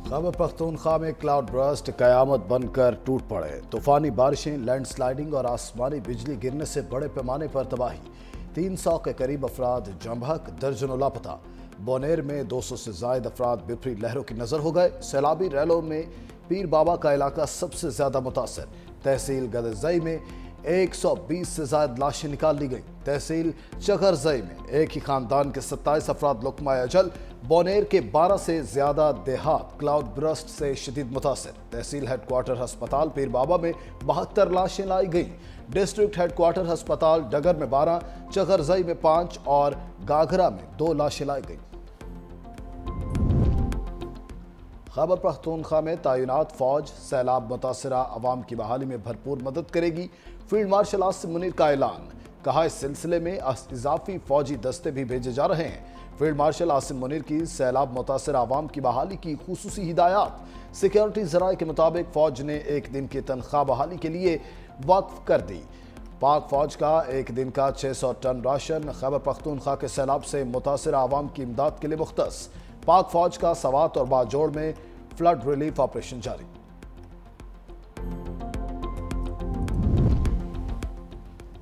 खैबर पख्तूनख्वा में cloud burst कयामत बनकर टूट पड़े। तूफानी बारिशें, लैंड स्लाइडिंग और आसमानी बिजली गिरने से बड़े पैमाने पर तबाही। 300 के करीब अफराद जमभक, दर्जनों लापता। बोनेर में 200 से जायद अफराद बिफरी लहरों की नजर हो गए। सैलाबी रैलों में पीर बाबा का इलाका सबसे ज्यादा मुतासर। तहसील गदरजई में 120 से ज्यादा लाशें निकाल ली गई। तहसील चगरजई में एक ही खानदान के 27 अफराद लुकमाए अजल। बोनेर के 12 से ज्यादा देहात क्लाउड बर्स्ट से शदीद मुतासर। तहसील हेडक्वार्टर अस्पताल पीर बाबा में 72 लाशें लाई गईं। डिस्ट्रिक्ट हेडक्वार्टर अस्पताल डगर में 12, चगरजई में 5 और गागरा में 2 लाशें लाई गईं। खैबर पख्तूनख्वा में तैनात फौज सैलाब मुतासरा अवाम की बहाली में भरपूर मदद करेगी। फील्ड मार्शल आसिम मुनीर का ऐलान। कहा, इस सिलसिले में इजाफी फौजी दस्ते भी भेजे जा रहे हैं। फील्ड मार्शल आसिम मुनीर की सैलाब मुतासरा अवाम की बहाली की खुसूसी हिदायत। सिक्योरिटी जराये के मुताबिक फौज ने एक दिन की तनख्वाह बहाली के लिए वक्फ कर दी। पाक फौज का एक दिन का 600 टन राशन खैबर पख्तूनख्वा के सैलाब से मुतासरा अवाम की इमदाद के लिए मुख्तस। पाक फौज का सवात और बाजोड़ में फ्लड रिलीफ ऑपरेशन जारी।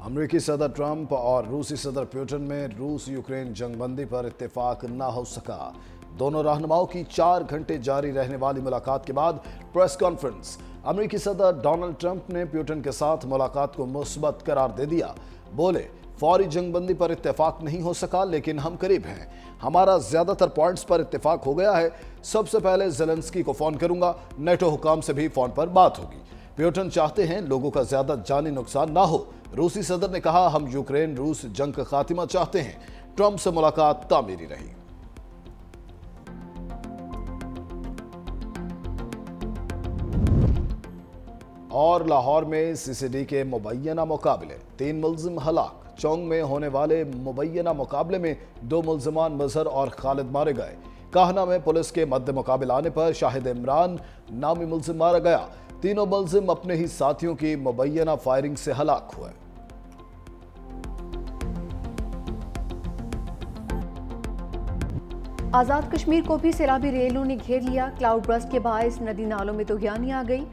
अमेरिकी सदर ट्रंप और रूसी सदर पुतिन में रूस यूक्रेन जंगबंदी पर इत्तेफाक न हो सका। दोनों रहनुमाओं की 4 घंटे जारी रहने वाली मुलाकात के बाद प्रेस कॉन्फ्रेंस। अमेरिकी सदर डोनाल्ड ट्रंप ने पुतिन के साथ मुलाकात को मुस्बत करार दे दिया। बोले, फौरी जंगबंदी पर इत्तेफाक नहीं हो सका, लेकिन हम करीब हैं। हमारा ज्यादातर पॉइंट्स पर इत्तेफाक हो गया है। सबसे पहले ज़ेलेंस्की को फोन करूंगा। नेटो हुकाम से भी फोन पर बात होगी। पुतिन चाहते हैं लोगों का ज्यादा जानी नुकसान ना हो। रूसी सदर ने कहा, हम यूक्रेन रूस जंग का खात्मा चाहते हैं। ट्रंप से मुलाकात तामीरी रही। और लाहौर में सीसीडी के मुबैना मुकाबले, 3 मुल्जिम हलाक। चौंग में होने वाले मुबैना मुकाबले में 2 मुल्जिमान मजहर और खालिद मारे गए। काहना में पुलिस के मद्दे मुकाबले आने पर शाहिद इमरान नामी मुल्जिम मारा गया। तीनों मुल्जिम अपने ही साथियों की मुबैना फायरिंग से हलाक हुए। आजाद कश्मीर को भी सैलाबी रेलों ने घेर लिया। क्लाउड बर्स्ट के बायस नदी नालों में तूफानी आ गई।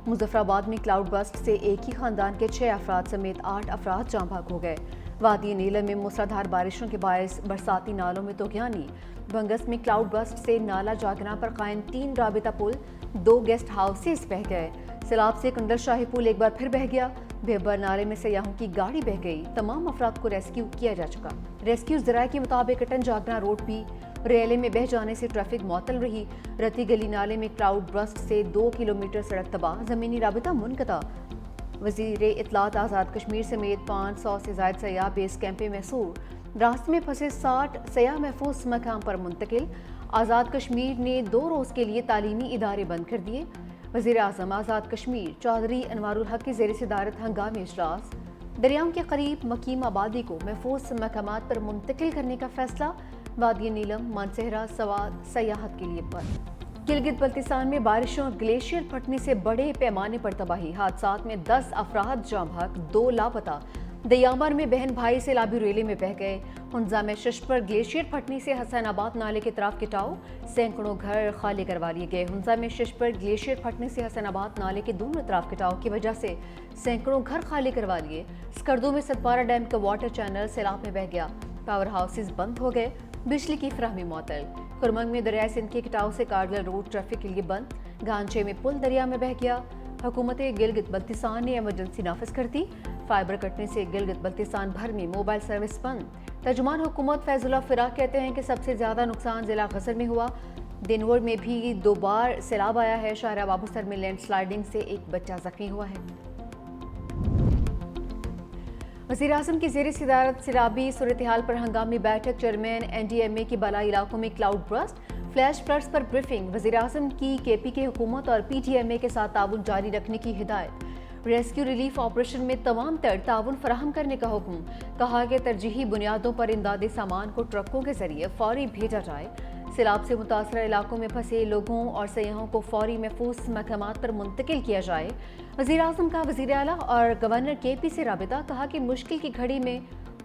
मुजफ्फराबाद में क्लाउड बर्स्ट से एक ही खानदान के 6 अफराद समेत 8 अफराद जाँ भाग हो गए। वादी नीलम में मूसलाधार बारिशों के बायस बरसाती नालों में तूफानी। बंगस में क्लाउड बर्स्ट से नाला जागना पर कायम 3 राबिता पुल, 2 गेस्ट हाउसेस बह गए। सैलाब से कुंडल शाही पुल एक बार फिर बह गया। बेबर नाले में सयाहों की गाड़ी बह गई। तमाम अफराद को रेस्क्यू किया जा चुका। रेस्क्यू जराये के मुताबिक अटन जागना रोड भी रेले में बह जाने से ट्रैफिक मुअत्तल रही। रती गली नाले में क्लाउड बर्स्ट से 2 किलोमीटर सड़क तबाह, जमीनी राबिता मुनक़ता। वज़ीर इत्तलात आज़ाद कश्मीर समेत 500 से ज़ायद सयाह बेस कैंप में मैसूर। रास्ते में फंसे 60 सयाह महफूज मकाम पर मुंतकिल। आज़ाद कश्मीर ने 2 रोज़ के लिए तालीमी इदारे बंद कर दिए। वज़ीर आज़म आज़ाद कश्मीर चौधरी अनवारुल हक की ज़ेर सदारत हंगामी इजलास। दरियाओं के करीब मकीम आबादी को महफूज मकामात पर मुंतकिल करने का फैसला। वादी नीलम, मानसहरा, सवात सयाहत के लिए बंद। गिलगित बल्तिस्तान में बारिशों और ग्लेशियर फटने से बड़े पैमाने पर तबाही। हादसात में 10 अफराद जाँ भाग, 2 लापता। दयामर में बहन भाई सैलाबी रेले में बह गए। हुंजा में शश पर ग्लेशियर फटने से हसैनाबाद नाले के तरफ गिटाव, सैकड़ों घर खाली करवा लिए गए। हुंजा में शश पर ग्लेशियर फटने से हसैनाबाद नाले के दोनों तरफ गिटाव की वजह से सैकड़ों घर खाली करवा लिए। स्कर्दू में सतपारा डैम का वाटर चैनल सैलाब में बह गया। पावर हाउसेज बंद हो गए। बिजली की फराहमी मुअत्तल। कुरमंग में दरियाए सिंध के कटाव से कारगिल रोड ट्रैफिक के लिए बंद। गांचे में पुल दरिया में बह गया। हुकूमत गिलगित बल्तिस्तान ने इमरजेंसी नाफिज कर दी। फाइबर कटने से गिलगित बल्तिस्तान भर में मोबाइल सर्विस बंद। तर्जुमान हुकूमत फैजुल्लाह फिराक कहते हैं कि सबसे ज्यादा नुकसान जिला गजर में हुआ। दिनवर में भी 2 बार सैलाब आया है। शाहरा बाबूसर में लैंड स्लाइडिंग से एक बच्चा जख्मी हुआ है। वज़ीर आज़म की ज़ेर सदारत सैलाबी सूरत हाल पर हंगामी बैठक। चेयरमैन NDMA के बलाई इलाकों में क्लाउड बर्स्ट, फ्लैश फ्लड्स पर ब्रीफिंग। वज़ीर आज़म की KPK हुकूमत और PTMA के साथ ताउन जारी रखने की हिदायत। रेस्क्यू रिलीफ ऑपरेशन में तमाम तर ताउन फराहम करने का हुक्म। कहा कि तरजीही बुनियादों पर इमदादी सामान को ट्रकों के जरिए फौरी भेजा जाए। सैलाब से मुतासर इलाकों में फंसे लोगों और सयाहों को फौरी महफूज मकामात पर मुंतकिल किया जाए। वज़ीर आज़म का वज़ीर आला और गवर्नर KP से राबिता। कहा कि मुश्किल की घड़ी में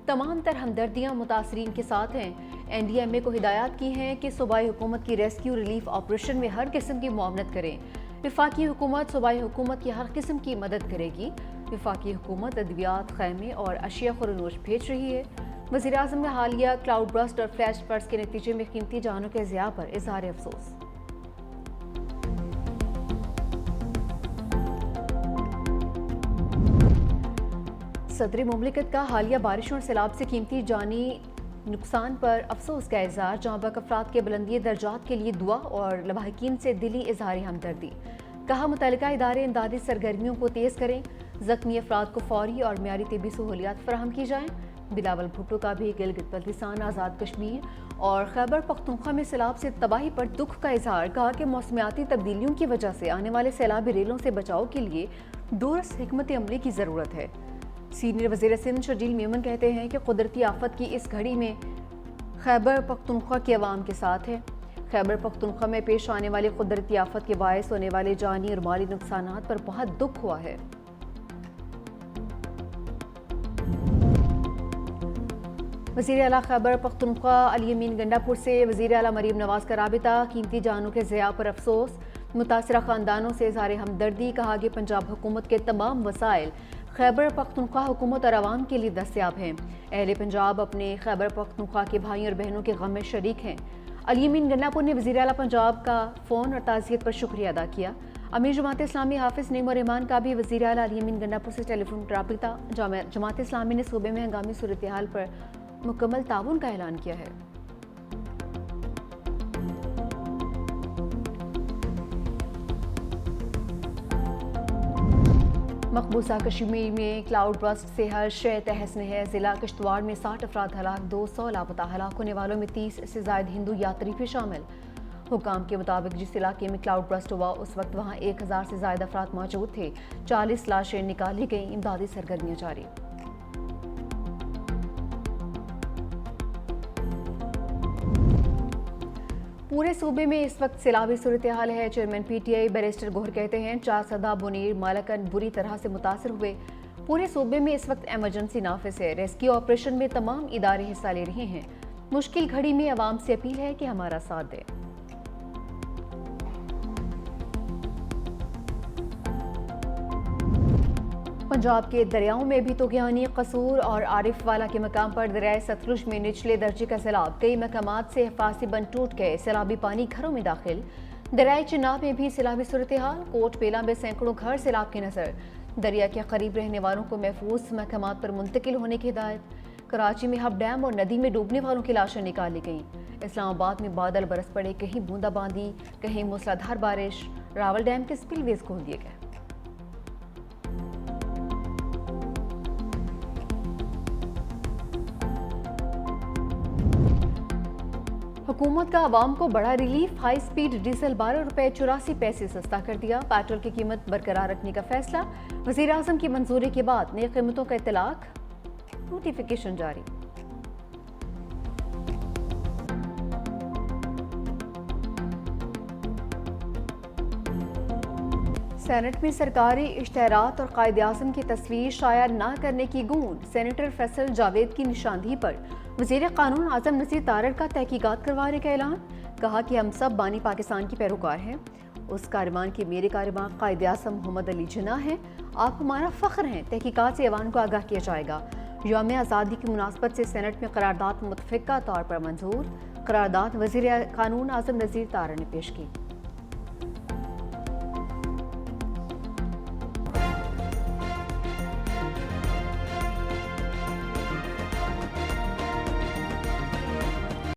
तमाम तर हमदर्दियां मुतासरीन के साथ हैं। NDMA को हिदायत की हैं कि सूबाई हुकूमत की रेस्क्यू रिलीफ ऑपरेशन में हर किस्म की मुआवनत करें। वफाकी हुकूमत सूबाई हुकूमत की हर किस्म की मदद करेगी। वफाकी हुकूमत अद्वियात, खैमे और अशिया खुरनोश भेज रही है। वज़ीर आज़म ने हालिया क्लाउड बर्स्ट और फ्लैश फ्लड्स के नतीजे में कीमती जानों के ज़िया पर इज़हार अफसोस। सदर मुमलिकत का हालिया बारिशों और सैलाब से कीमती जानी नुकसान पर अफसोस का इज़हार। जांबाक अफराद के बुलंदी दर्जात के लिए दुआ और लवाहिकीन से दिली इज़हार हमदर्दी। कहा मुतल्लिका इदारे इमदादी सरगर्मियों को तेज़ करें, ज़ख्मी अफराद को फौरी और मियारी तिब्बी सहूलियात फराहम की जाएँ। बिलावल भुट्टो का भी गिलगित बल्तिस्तान, आज़ाद कश्मीर और खैबर पख्तूनख्वा में सैलाब से तबाही पर दुख का इज़हार। कहा कि मौसमियाती तब्दीलियों की वजह से आने वाले सैलाबी रेलों से बचाव के लिए दुरुस्त हिकमत अमली की ज़रूरत है। सीनियर वज़ीर सिंध शर्जील मेमन कहते हैं कि कुदरती आफत की इस घड़ी में खैबर पख्तूनख्वा की आवाम के साथ है। खैबर पख्तूनख्वा में पेश आने वाली कुदरती आफत के बायस होने वाले जानी और माली नुकसानात पर बहुत दुख हुआ है। वज़ीर आला खैबर पख्तूनख्वा अली अमीन गंडापुर से वज़ीर आला मरीम नवाज का राबिता। कीमती जानों के ज़िया पर अफसोस, मुतासरा ख़ानदानों से इज़हार हमदर्दी। कहा कि पंजाब हुकूमत के तमाम वसाइल खैबर पख्तूनख्वा हुकूमत और आवाम के लिए दस्तयाब हैं। अहले पंजाब अपने खैबर पख्तूनख्वा के भाई और बहनों के गम में शरीक हैं। अली अमीन गन्नापुर ने वज़ीर आला पंजाब का फ़ोन और ताज़ियत पर शुक्रिया अदा किया। अमीर जमात इस्लामी हाफिज़ नईम रहमान का भी वज़ीर आला अली अमीन गन्नापुर से टेलीफोन राबिता। जमात इस्लामी ने सूबे में हंगामी सूरत हाल पर मुकम्मल ताउन का ऐलान किया है। मकबूजा कश्मीर में क्लाउड बर्स्ट से हर शय तहस है। ज़िला किश्तवाड़ में 60 अफराद हलाक, 200 लापता। हलाक होने वालों में 30 से ज़ायद हिंदू यात्री भी शामिल। हुकाम के मुताबिक जिस इलाके में क्लाउड बर्स्ट हुआ उस वक्त वहाँ 1000 से ज़ायद अफराद मौजूद थे। 40 लाशें निकाली गईं। इमदादी सरगर्मियाँ जारी। पूरे सूबे में इस वक्त सैलाबी सूरत हाल है। चेयरमैन PTI बैरिस्टर गोहर कहते हैं चारसदा, बुनीर, मालकन बुरी तरह से मुतासर हुए। पूरे सूबे में इस वक्त एमरजेंसी नाफिज है। रेस्क्यू ऑपरेशन में तमाम इदारे हिस्सा ले रहे हैं। मुश्किल घड़ी में आवाम से अपील है कि हमारा साथ दें। पंजाब के दरियाओं में भी तुग़यानी। कसूर और आरिफ वाला के मकाम पर दरियाए सतलुज में निचले दर्जे का सैलाब। कई मकामात से हिफाज़ती बंद टूट गए। सैलाबी पानी घरों में दाखिल। दरियाए चिनाब में भी सैलाबी सूरत हाल। कोट बेला में सैकड़ों घर सैलाब की नज़र। दरिया के करीब रहने वालों को महफूज मकामात पर मुंतकिल होने की हिदायत। कराची में हब डैम और नदी में डूबने वालों की लाशें निकाली गईं। इस्लामाबाद में बादल बरस पड़े, कहीं बूंदाबांदी, कहीं मूसलाधार बारिश। रावल डैम के स्पिलवेज खोल दिए गए। हुकूमत का आवाम को बड़ा रिलीफ। हाई स्पीड डीजल 12 रुपए 84 पैसे सस्ता कर दिया। पेट्रोल की कीमत बरकरार रखने का फैसला। वज़ीर आज़म की मंजूरी के बाद नई कीमतों का इतलाक। नोटिफिकेशन जारी। सेनेट में सरकारी इश्तेहारात और कायदे आज़म की तस्वीर शाया न करने की गूंज। सेनेटर फैसल जावेद की निशानदही पर वज़ीर कानून आज़म नज़ीर तारड़ का तहकीकात करवाने का ऐलान। कहा कि हम सब बानी पाकिस्तान की पैरोकार हैं। उस कारवान के मेरे कारवान कायदे आज़म मोहम्मद अली जिन्ना हैं। आप हमारा फ़ख्र हैं। तहकीकात से ऐवान को आगाह किया जाएगा। यौम आज़ादी की मुनासबत से सेनेट में करारदाद मुतफ़िक़ा तौर पर मंजूर। करारदाद वज़ीर कानून आज़म नज़ीर तारड़ ने पेश की।